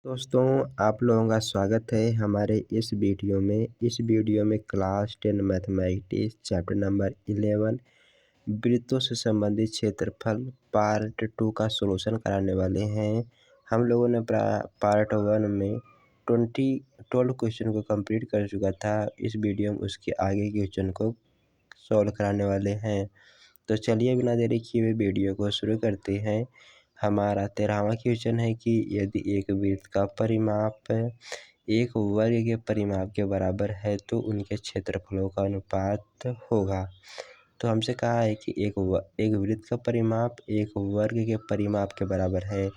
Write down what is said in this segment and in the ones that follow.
दोस्तों, आप लोगों का स्वागत है हमारे इस वीडियो में। इस वीडियो में क्लास 10 मैथमेटिक्स चैप्टर नंबर 11 वृत्तों से संबंधित क्षेत्रफल पार्ट 2 का सॉल्यूशन कराने वाले हैं। हम लोगों ने पार्ट 1 में 12 क्वेश्चन को कंप्लीट कर चुका था। इस वीडियो में उसके आगे के क्वेश्चन को सॉल्व कराने वाले हैं। तो चलिए बिना देरी किए हुए वीडियो को शुरू करते हैं। हमारा 13वां क्वेश्चन है कि यदि एक वृत्त का परिमाप एक वर्ग के परिमाप के बराबर है तो उनके क्षेत्रफलों का अनुपात होगा। तो हमसे कहा है कि एक वृत्त का परिमाप एक वर्ग के परिमाप के बराबर है।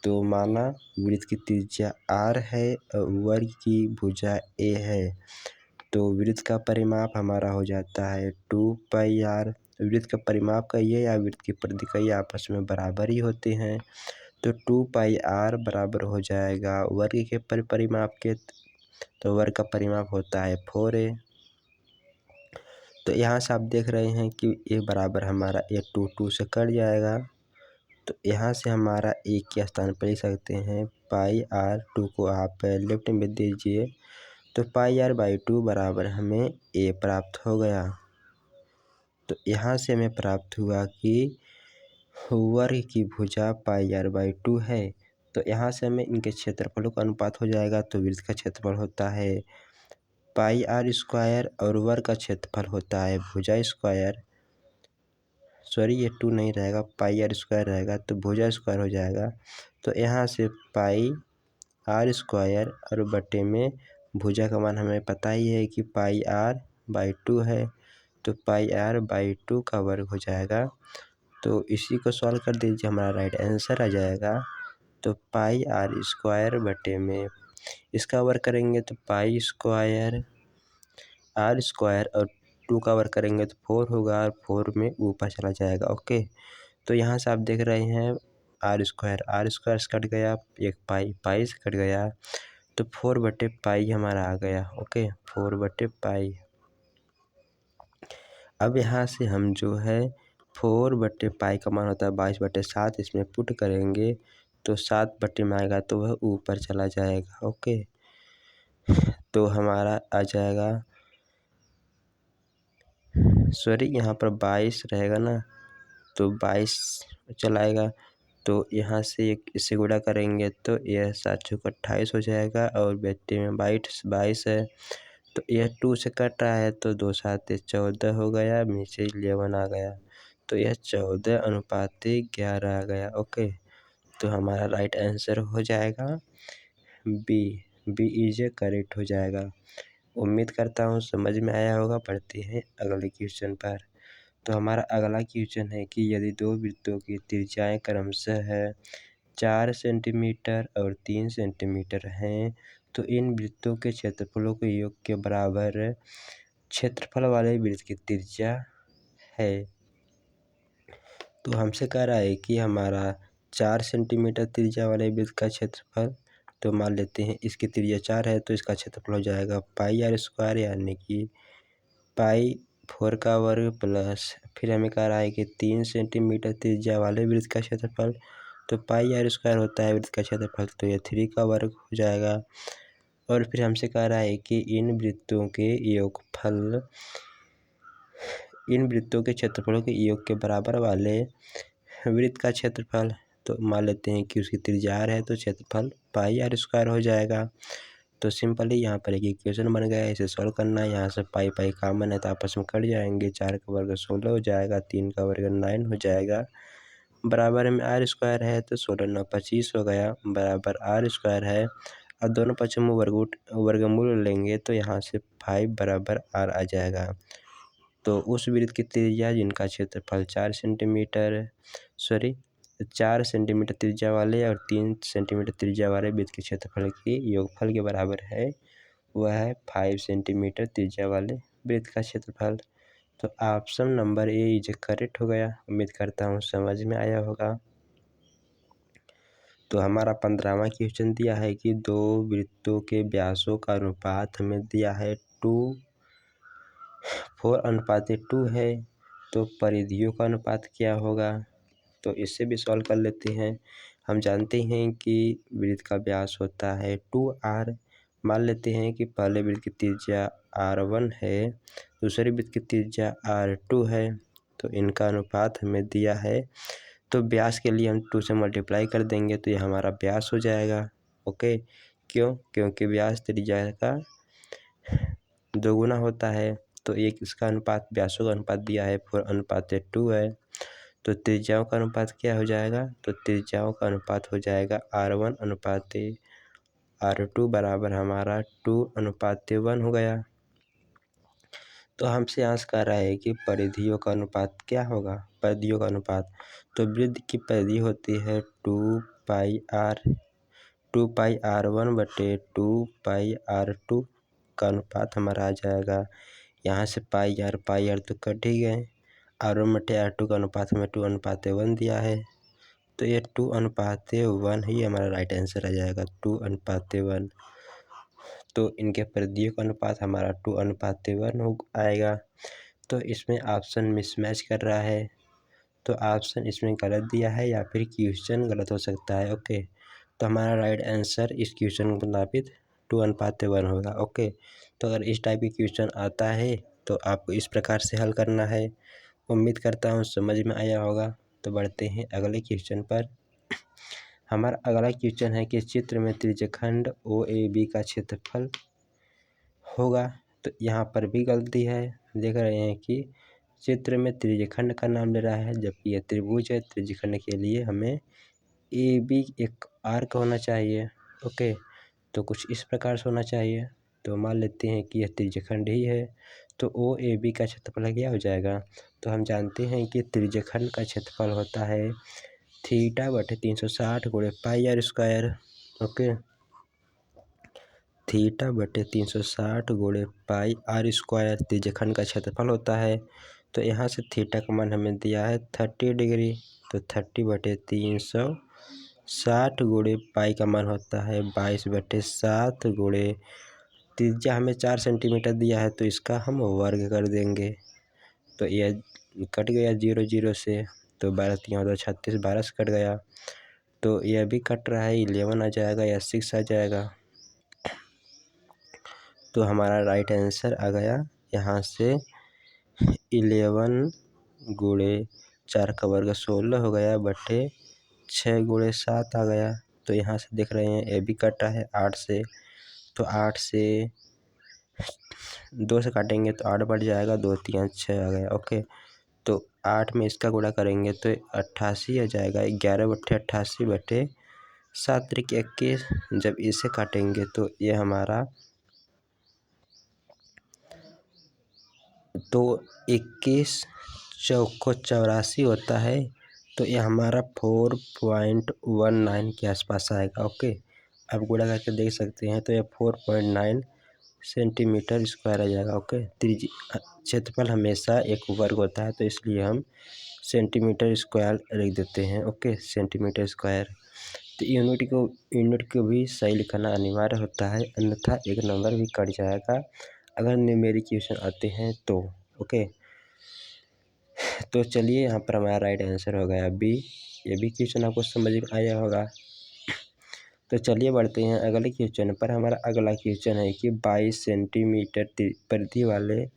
तो माना वृत्त की त्रिज्या r है और वर्ग की भुजा a है। तो वृत्त का परिमाप हमारा हो जाता है 2πr। वृत्त का परिमाप कहिए या वृत्त की परिधि कहिए आपस में बराबर ही होते हैं। तो 2πr बराबर हो जाएगा वर्ग के परिमाप के। तो वर्ग का परिमाप होता है 4a। तो यहाँ से आप देख रहे हैं कि a बराबर हमारा a 2 से कट जाएगा। तो यहाँ से हमारा a के स्थान पर लिख सकते हैं πr। 2 को आप लेफ्ट में दीजिए तो πr/2 बराबर हमें a प्राप्त हो गया। तो यहाँ से हमें प्राप्त हुआ कि वर्ग की भुजा πr/2 है। तो यहाँ से हमें इनके क्षेत्रफलों का अनुपात हो जाएगा। तो वृत्त का क्षेत्रफल होता है πr² और वर्ग का क्षेत्रफल होता है भुजा स्क्वायर। सॉरी, ये 2 नहीं रहेगा, πr² रहेगा तो भुजा स्क्वायर हो जाएगा। तो यहाँ से πr² और बटे में भुजा का मान हमें पता ही है कि πr/2 है। तो πr/2 का वर्ग हो जाएगा। तो इसी को सॉल्व कर दीजिए, हमारा राइट आंसर आ जाएगा। तो πr² बटे में इसका वर्ग करेंगे तो πr² और 2 का वर्ग करेंगे तो 4 होगा और 4 में ऊपर चला जाएगा। ओके, तो यहाँ से आप देख रहे हैं r² से कट गया, एक पाई से कट गया तो 4/पाई हमारा आ गया। ओके, 4/पाई। अब यहाँ से हम जो है 4/पाई का मान होता है 22/7, इसमें पुट करेंगे तो 7 में आएगा तो वह ऊपर चला जाएगा। ओके, तो हमारा आ जाएगा, सॉरी यहाँ पर 22 रहेगा ना, तो 22 चलाएगा। तो यहाँ से इससे गुणा करेंगे तो यह 7×28 हो जाएगा और बेटे में 22 है। तो यह 2 से कट रहा है तो 2 7 14 हो गया, नीचे 11 आ गया। तो यह 14:11 आ गया। ओके, तो हमारा राइट आंसर हो जाएगा बी इज करेक्ट हो जाएगा। उम्मीद करता हूँ समझ में आया होगा। पढ़ते हैं अगले क्वेश्चन पर। तो हमारा अगला क्वेश्चन है कि यदि दो वृत्तों की त्रिज्याएं क्रमशः 4 सेंटीमीटर और 3 सेंटीमीटर हैं तो इन वृत्तों के क्षेत्रफलों के योग के बराबर क्षेत्रफल वाले वृत्त की त्रिज्या है। तो हमसे कह रहा है कि हमारा 4 सेंटीमीटर त्रिज्या वाले वृत्त का क्षेत्रफल, तो मान लेते हैं इसकी त्रिज्या 4 है तो इसका क्षेत्रफल हो जाएगा πr², यानी कि π4 का वर्ग प्लस फिर हमें कह रहा है कि 3 सेंटीमीटर त्रिज्या वाले वृत्त का क्षेत्रफल, तो πr² होता है वृत्त का क्षेत्रफल, तो यह 3 का वर्ग हो जाएगा। और फिर हमसे कह रहा है कि इन वृत्तों के क्षेत्रफलों के योग के बराबर वाले वृत्त का क्षेत्रफल, तो मान लेते हैं कि उसकी त्रिज्या r है तो क्षेत्रफल πr² हो जाएगा। तो सिंपली यहाँ पर एक इक्वेशन बन गया, इसे सॉल्व करना है। यहाँ से पाई कॉमन है तो आपस में कट जाएंगे। 4 का वर्ग 16 हो जाएगा, 3 का वर्ग 9 हो जाएगा, बराबर में r² है तो 16 9 25 हो गया, बराबर r² है। अब दोनों पक्षों में वर्गमूल लेंगे तो यहाँ से 5 बराबर r आ जाएगा। तो उस वृत्त की त्रिज्या जिनका क्षेत्रफल 4 सेंटीमीटर त्रिज्या वाले और 3 सेंटीमीटर त्रिज्या वाले वृत्त के क्षेत्रफल के योगफल के बराबर है, वह है 5 सेंटीमीटर त्रिज्या वाले वृत्त का क्षेत्रफल। तो option number A is correct हो गया। उम्मीद करता हूँ समझ में आया होगा। तो हमारा 15वां क्वेश्चन दिया है कि दो वृत्तों के व्यासों का अनुपात हमें दिया है 4:2 है, तो परिधियों का अनुपात क्या होगा। तो इससे भी सॉल्व कर लेते हैं। हम जानते हैं कि वृत्त का व्यास होता है 2r। मान लेते हैं कि पहले वृत्त की त्रिज्या r1 है, दूसरे वृत्त की त्रिज्या r2 है, तो इनका अनुपात हमें दिया है। तो व्यास के लिए हम 2 से मल्टीप्लाई कर देंगे तो ये हमारा व्यास हो जाएगा। ओके, क्यों? क्योंकि व्यास त्रिज्या का दोगुना होता है। तो एक इसका अनुपात व्यासों का अनुपात दिया है 4:2 है। तो त्रिज्याओं का अनुपात क्या हो जाएगा? तो त्रिज्याओं का अनुपात हो जाएगा r1 अनुपात r2 बराबर हमारा 2:1 हो गया। तो हमसे आंसर कर रहा है कि परिधियों का अनुपात क्या होगा? परिधियों का अनुपात, तो वृत्त की परिधि होती है 2πr1 बटे 2πr2 का अनुपात हमारा आ जाएगा। यहाँ से पाई आर तो कट ही गए। r1 बटे r2 का अनुपात हमें 2:1 दिया है, तो ये 2:1 ही हमारा राइट आंसर आ जाएगा, 2:1। तो इनके परिधियों का अनुपात हमारा 2:1 हो आएगा। तो इसमें ऑप्शन मिसमैच कर रहा है, तो ऑप्शन इसमें गलत दिया है या फिर क्वेश्चन गलत हो सकता है। ओके, तो हमारा राइट आंसर इस क्वेश्चन के मुताबिक 2:1 होगा। ओके, तो अगर इस टाइप की क्वेश्चन आता है तो आपको इस प्रकार से हल करना है। उम्मीद करता हूँ समझ में आया होगा। तो बढ़ते हैं अगले क्वेश्चन पर। हमारा अगला क्वेश्चन है कि चित्र में त्रिज्यखंड OAB का क्षेत्रफल होगा। तो यहाँ पर भी गलती है। देख रहे हैं कि चित्र में त्रिज्यखंड का नाम ले रहा है, जबकि यह त्रिभुज है। त्रिज्यखंड के लिए हमें AB एक आर्क होना चाहिए। ओके, तो कुछ इस प्रकार से होना चाहिए। तो मान लेते हैं कि यह त्रिज्यखंड ही है, तो OAB का क्षेत्रफल क्या हो जाएगा? तो हम जानते हैं कि त्रिज्यखंड का क्षेत्रफल होता है θ/360 गुणे πr²। ओके, θ/360 गुणे πr² त्रिज्यखंड का क्षेत्रफल होता है। तो यहाँ से थीटा का मान हमें दिया है 30 डिग्री, तो 30/360 गुणे पाई का मान होता है 22/7 गुणे त्रिज्या हमें 4 सेंटीमीटर दिया है, तो इसका हम वर्ग कर देंगे। तो यह कट गया 0 0 से, तो 12×3 36, 12 से कट गया। तो यह भी कट रहा है, 11 आ जाएगा या 6 आ जाएगा। तो हमारा राइट आंसर आ गया यहाँ से 11 गुणे 4 का वर्ग 16 हो गया बटे 6 गुणे 7 आ गया। तो यहाँ से देख रहे हैं ए भी कटा है 8 से, तो 8 से 2 से काटेंगे तो 8 बढ़ जाएगा, 2 3 6 आ गया। ओके, तो 8 में इसका गुणा करेंगे तो 88 आ जाएगा, 11/88 बटे 7 त्रिक 21। जब इसे काटेंगे तो ये हमारा 21 चौको 84 होता है। तो ये हमारा 4.19 के आसपास आएगा। ओके, अब गुणा करके देख सकते हैं, तो ये 4.9 सेंटीमीटर स्क्वायर आ जाएगा। ओके, क्षेत्रफल हमेशा एक वर्ग होता है, तो इसलिए हम सेंटीमीटर स्क्वायर लिख देते हैं। Okay, centimetre square. तो यूनिट को भी सही लिखना अनिवार्य होता है, अन्यथा एक नंबर भी कट जाएगा अगर न्यूमेरिक क्वेश्चन आते हैं तो। ओके, तो चलिए यहाँ पर हमारा राइट आंसर हो गया बी। ये भी क्वेश्चन आपको समझ में आया होगा। तो चलिए बढ़ते हैं अगले क्वेश्चन पर। हमारा अगला क्वेश्चन है कि 22 सेंटीमीटर परिधि वाले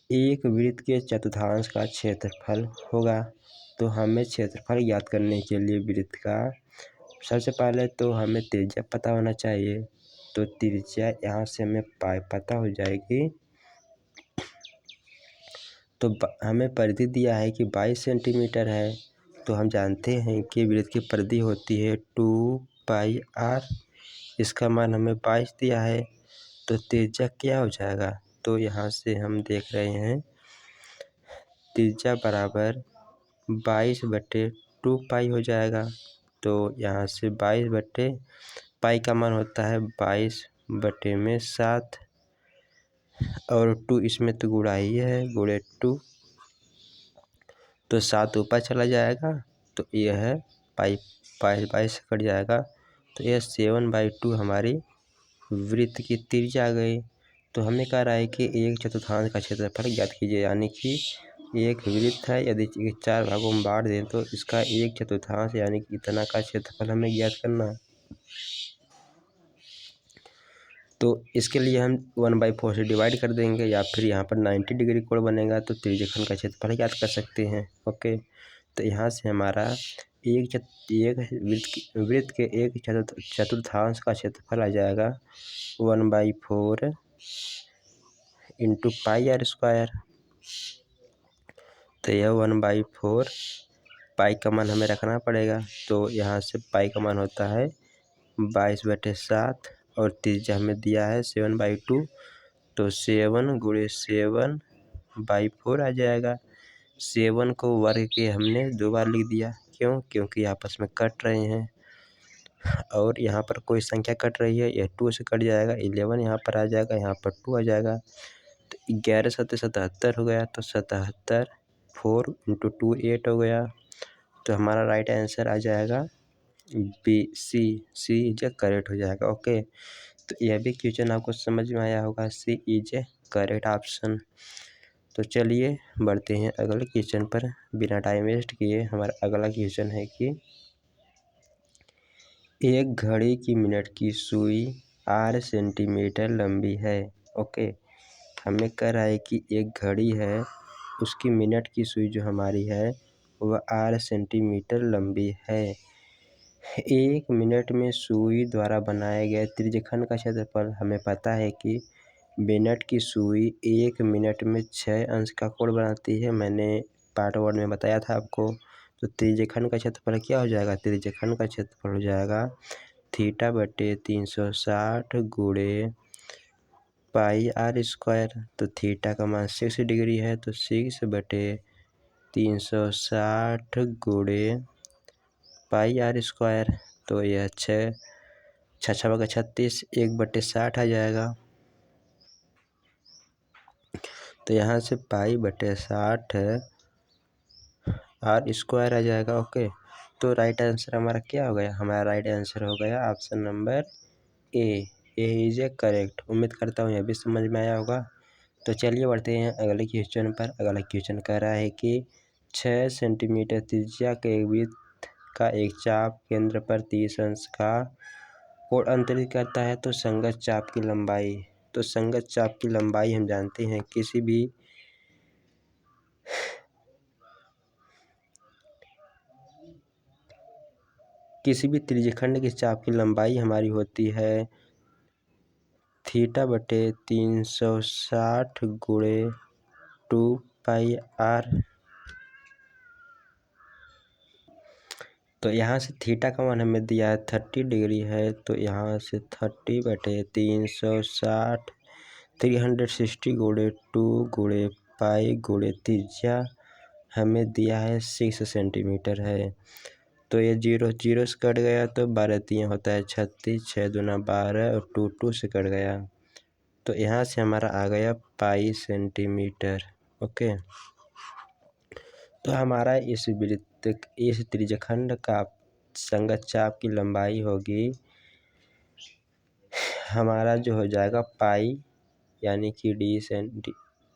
एक वृत्त के चतुर्थांश का क्षेत्रफल होगा। तो हमें क्षेत्रफल ज्ञात करने के लिए वृत्त का सबसे पहले तो हमें त्रिज्या पता होना चाहिए। तो त्रिज्या यहाँ से हमें पता हो जाएगी। तो हमें परिधि दिया है कि 22 सेंटीमीटर है, तो हम जानते हैं कि वृत्त की परिधि होती है 2πr। इसका मान हमें 22 दिया है, तो त्रिज्या क्या हो जाएगा? तो यहाँ से हम देख रहे हैं त्रिज्या बराबर 22/2π हो जाएगा। तो यहाँ से 22/पाई का मान होता है 22/7 और 2 इसमें तो गुणा ही है, गुणे 2, तो 7 ऊपर चला जाएगा, तो यह है पाई 22 से कट जाएगा, तो यह 7/2 हमारी वृत्त की त्रिज्या आ गई। तो हमें कह रहा है कि एक चतुर्थांश का क्षेत्रफल ज्ञात कीजिए, यानी कि एक वृत्त है, यदि 4 भागों में बांट दें तो इसका 1/4 यानी कि इतना का क्षेत्रफल हमें ज्ञात करना है। तो इसके लिए हम 1/4 से डिवाइड कर देंगे, या फिर यहाँ पर 90 डिग्री कोण बनेगा तो त्रिज्यखंड का क्षेत्रफल ज्ञात कर सकते हैं। ओके, तो यहाँ से हमारा एक वृत्त के 1/4 का क्षेत्रफल आ जाएगा 1/4 इंटू πr²। तो यह 1/4 पाई का मान हमें रखना पड़ेगा। तो यहाँ से पाई का मान होता है 22/7 और त्रिज्या हमें दिया है 7/2, तो 7 × 7/4 आ जाएगा। 7 को वर्ग के हमने 2 बार लिख दिया, क्यों? क्योंकि आपस में कट रहे हैं और यहाँ पर कोई संख्या कट रही है, यह 2 से कट जाएगा, 11 यहाँ पर आ जाएगा, यहाँ पर 2 आ जाएगा, तो 11 × 7 = 77 हो गया। तो 77, 4 × 2 8 हो गया। तो हमारा राइट आंसर आ जाएगा सी इज करेक्ट हो जाएगा। ओके, तो यह भी क्वेश्चन आपको समझ में आया होगा, सी इज करेक्ट ऑप्शन। तो चलिए बढ़ते हैं अगले क्वेश्चन पर। बिना टाइम वेस्ट किए हमारा अगला क्वेश्चन है कि एक घड़ी की मिनट की सुई 8 सेंटीमीटर लंबी है। ओके, हमें कह रहा है कि एक घड़ी है, उसकी मिनट की सुई जो हमारी है वह 8 सेंटीमीटर लंबी है। 1 मिनट में सुई द्वारा बनाए गए त्रिज्यखंड का क्षेत्रफल, हमें पता है कि मिनट की सुई 1 मिनट में 6 अंश का कोण बनाती है, मैंने पार्ट 1 में बताया था आपको। तो त्रिज्यखंड का क्षेत्रफल क्या हो जाएगा? त्रिज्यखंड का क्षेत्रफल हो जाएगा θ/360 × πr²। तो थीटा का मान 6 डिग्री है, तो 6/360 × πr²। तो यह 6 × 36 1/60 आ जाएगा। तो यहाँ से π/60 r² आ जाएगा। ओके, तो राइट आंसर हमारा क्या हो गया? हमारा राइट आंसर हो गया option number A is correct. उम्मीद करता हूँ यह भी समझ में आया होगा। तो चलिए बढ़ते हैं अगले क्वेश्चन पर। अगला क्वेश्चन कह रहा है कि 6 सेंटीमीटर त्रिज्या के वृत्त का एक चाप केंद्र पर 30 अंश का कोण अंतरित करता है, तो संगत चाप की लंबाई। तो संगत चाप की लंबाई हम जानते हैं किसी भी त्रिज्यखंड के चाप की लंबाई हमारी होती है θ/360 × 2πr। तो यहाँ से थीटा का मान हमें दिया है 30 डिग्री है, तो यहाँ से 30/360 360 × 2 × पाई × त्रिज्या हमें दिया है 6 सेंटीमीटर है। तो ये 0 से कट गया, तो 12 3 होता है 36, 6 दूना 12 और 2 से कट गया, तो यहाँ से हमारा आ गया पाई सेंटीमीटर। ओके, तो हमारा इस त्रिज्यखंड का संगत चाप की लंबाई होगी, हमारा जो हो जाएगा पाई, यानी कि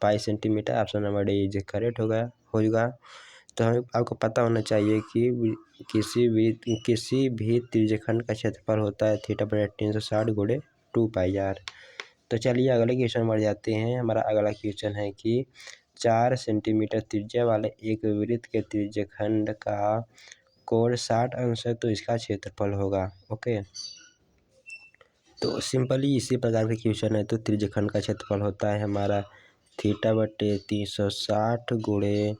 पाई centimetre. Option number D is correct होगा। तो हमें आपको पता होना चाहिए कि किसी भी त्रिज्यखंड का क्षेत्रफल होता है θ/360 × 2πr। तो चलिए अगले क्वेश्चन बढ़ जाते हैं। हमारा अगला क्वेश्चन है कि 4 सेंटीमीटर त्रिज्या वाले एक वृत्त के त्रिज्यखंड का कोण 60 अंश है, तो इसका क्षेत्रफल होगा। ओके, तो सिंपली इसी प्रकार के क्वेश्चन है। तो त्रिज्यखंड का क्षेत्रफल होता है हमारा θ/360 ×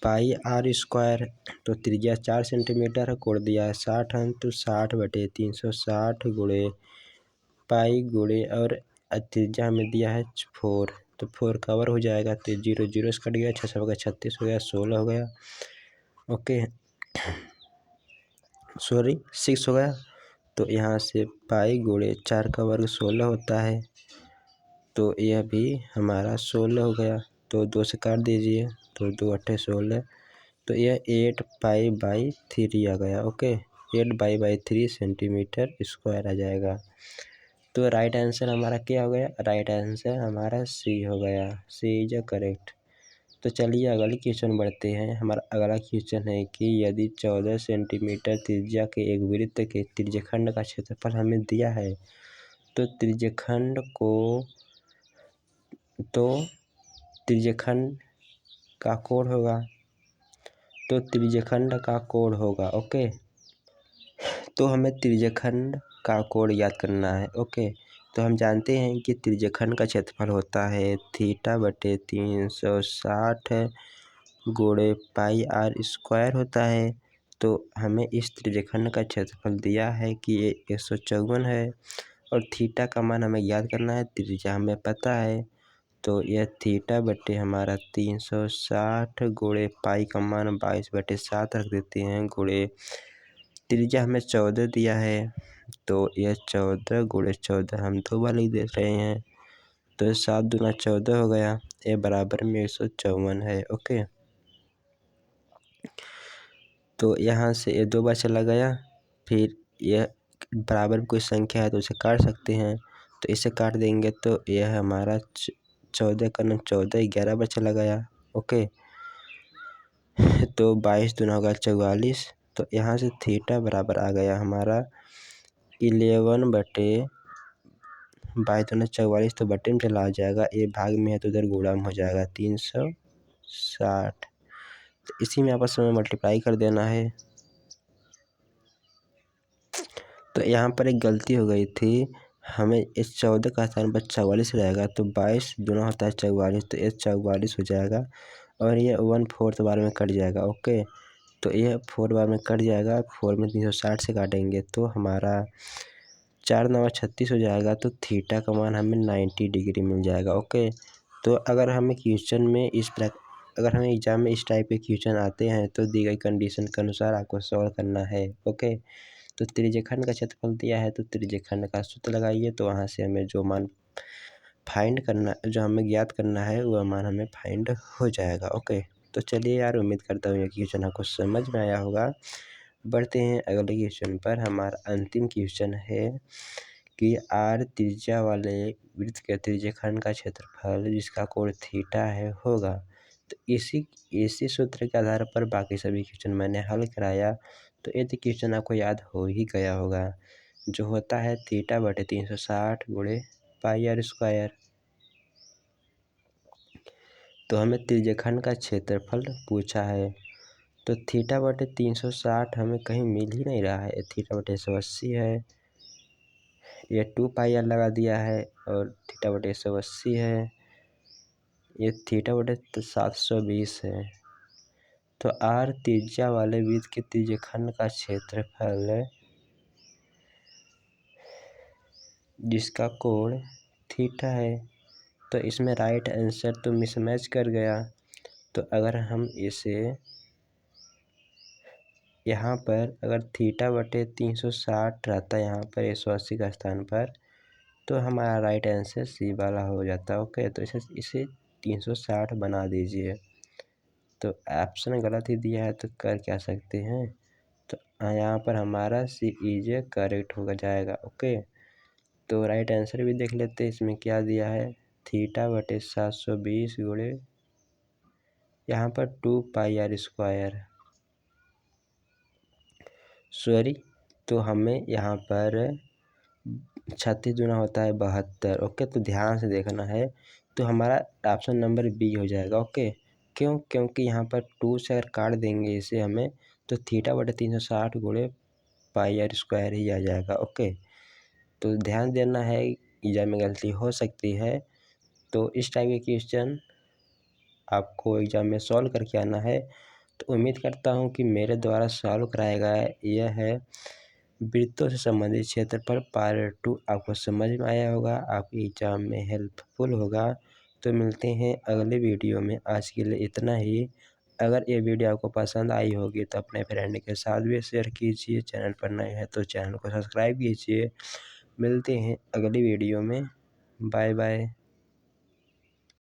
πr²। तो त्रिज्या 4 सेंटीमीटर है, कोण दिया है 60 अंश, तो 60/360 × पाई × और त्रिज्या हमें दिया है 4, तो 4 कवर हो जाएगा, तो 0 से कट गया, 6 × 36 हो गया, 16 हो गया। ओके, सॉरी 6 हो गया। तो यहाँ से पाई × 4 का वर्ग 16 होता है, तो यह भी हमारा 16 हो गया। तो 2 से काट दीजिए, तो 2 8 16, तो यह 8π/3 आ गया। ओके, 8π/3 सेंटीमीटर स्क्वायर आ जाएगा। तो राइट आंसर हमारा क्या हो गया? राइट आंसर हमारा सी हो गया, सी इज करेक्ट। तो चलिए अगले क्वेश्चन बढ़ते हैं। हमारा अगला क्वेश्चन है कि यदि 14 सेंटीमीटर त्रिज्या के एक वृत्त के त्रिज्यखंड का क्षेत्रफल हमें दिया है तो त्रिज्यखंड का कोण होगा। ओके, तो हमें त्रिज्यखंड का कोण याद करना है। ओके, तो हम जानते हैं कि त्रिज्यखंड का क्षेत्रफल होता है θ/360 गुणे पाई r स्क्वायर होता है। तो हमें इस त्रिज्यखंड का क्षेत्रफल दिया है कि ये 154 है और थीटा का मान हमें याद करना है, त्रिज्या हमें पता है। तो यह θ/, हमारा 360 गुणे पाई का मान 22/7 रख देते हैं, गुणे त्रिज्या हमें 14 दिया है। तो यह 14 गुणे 14 हम 2 बार लिख दे रहे हैं, तो 7 दूना 14 हो गया, ये बराबर में 154 है। ओके, तो यहाँ से ये 2 बार चला गया, फिर यह बराबर में कोई संख्या है तो उसे काट सकते हैं, तो इसे काट देंगे तो यह हमारा 14 का 14 11 बार चला गया। ओके, तो 22 दूना होगा 44, तो यहाँ से थीटा बराबर आ गया हमारा 11/22 दूना 44, तो बटे में चला जाएगा, ये भाग में है तो उधर गुणा में हो जाएगा 360। तो इसी में आपस में मल्टीप्लाई कर देना है। तो यहाँ पर एक गलती हो गई थी, हमें इस 14 का स्थान पर 44 रहेगा, तो 22 दूना होता है 44, तो ये 44 हो जाएगा और ये 1/4 बार में कट जाएगा। ओके, तो ये 4 बार में कट जाएगा, 4 में 360 से काटेंगे तो हमारा 4 9 36 हो जाएगा। तो थीटा का मान हमें 90 डिग्री मिल जाएगा। ओके, तो अगर हमें एग्जाम में इस टाइप के क्वेश्चन आते हैं तो दी गई कंडीशन के अनुसार आपको सॉल्व करना है। ओके, तो त्रिज्यखंड का क्षेत्रफल दिया है तो त्रिज्यखंड का सूत्र लगाइए, तो वहाँ से हमें जो मान जो हमें ज्ञात करना है वह मान हमें फाइंड हो जाएगा। ओके, तो चलिए यार, उम्मीद करता हूँ ये क्वेश्चन आपको समझ में आया होगा। बढ़ते हैं अगले क्वेश्चन पर। हमारा अंतिम क्वेश्चन है कि r त्रिज्या वाले वृत्त के त्रिज्यखंड का क्षेत्रफल जिसका कोण थीटा है होगा। तो इसी सूत्र के आधार पर बाकी सभी क्वेश्चन मैंने हल कराया, तो ये क्वेश्चन आपको याद हो ही गया होगा, जो होता है θ/360 गुणे पाई r स्क्वायर। तो हमें त्रिज्यखंड का क्षेत्रफल पूछा है, तो θ/360 हमें कहीं मिल ही नहीं रहा है, θ/180 है, ये 2πr लगा दिया है और θ/180 है, ये θ/720 है। तो r त्रिज्या वाले वृत्त के त्रिज्यखंड का क्षेत्रफल जिसका कोण थीटा है, तो इसमें राइट आंसर तो मिसमैच कर गया। तो अगर हम इसे यहाँ पर अगर θ/360 रहता यहाँ पर 180 का स्थान पर, तो हमारा राइट आंसर सी वाला हो जाता। ओके, तो इसे 360 बना दीजिए। तो ऑप्शन गलत ही दिया है तो कर क्या सकते हैं, तो यहाँ पर हमारा सी इज करेक्ट हो जाएगा। ओके, तो राइट आंसर भी देख लेते हैं, इसमें क्या दिया है, θ/720 गुणे यहाँ पर 2πr स्क्वायर, सॉरी, तो हमें यहाँ पर 36 दूना होता है 72। ओके, तो ध्यान से देखना है, तो हमारा ऑप्शन नंबर बी हो जाएगा। ओके, क्योंकि यहाँ पर 2 से अगर काट देंगे इसे हमें, तो θ/360 गुणे पाई r स्क्वायर ही आ जाएगा। ओके, तो ध्यान देना है, एग्जाम में गलती हो सकती है, तो इस टाइप के क्वेश्चन आपको एग्जाम में सॉल्व करके आना है। तो उम्मीद करता हूँ कि मेरे द्वारा सॉल्व कराया गया यह है वृत्तों से संबंधित क्षेत्रफल पार्ट 2 आपको समझ में आया होगा, आपके एग्जाम में हेल्पफुल होगा। तो मिलते हैं अगले वीडियो में, आज के लिए इतना ही। अगर ये वीडियो आपको पसंद आई होगी तो अपने फ्रेंड के साथ भी शेयर कीजिए, चैनल पर नए हैं तो चैनल को सब्सक्राइब कीजिए। मिलते हैं अगली वीडियो में, बाय बाय।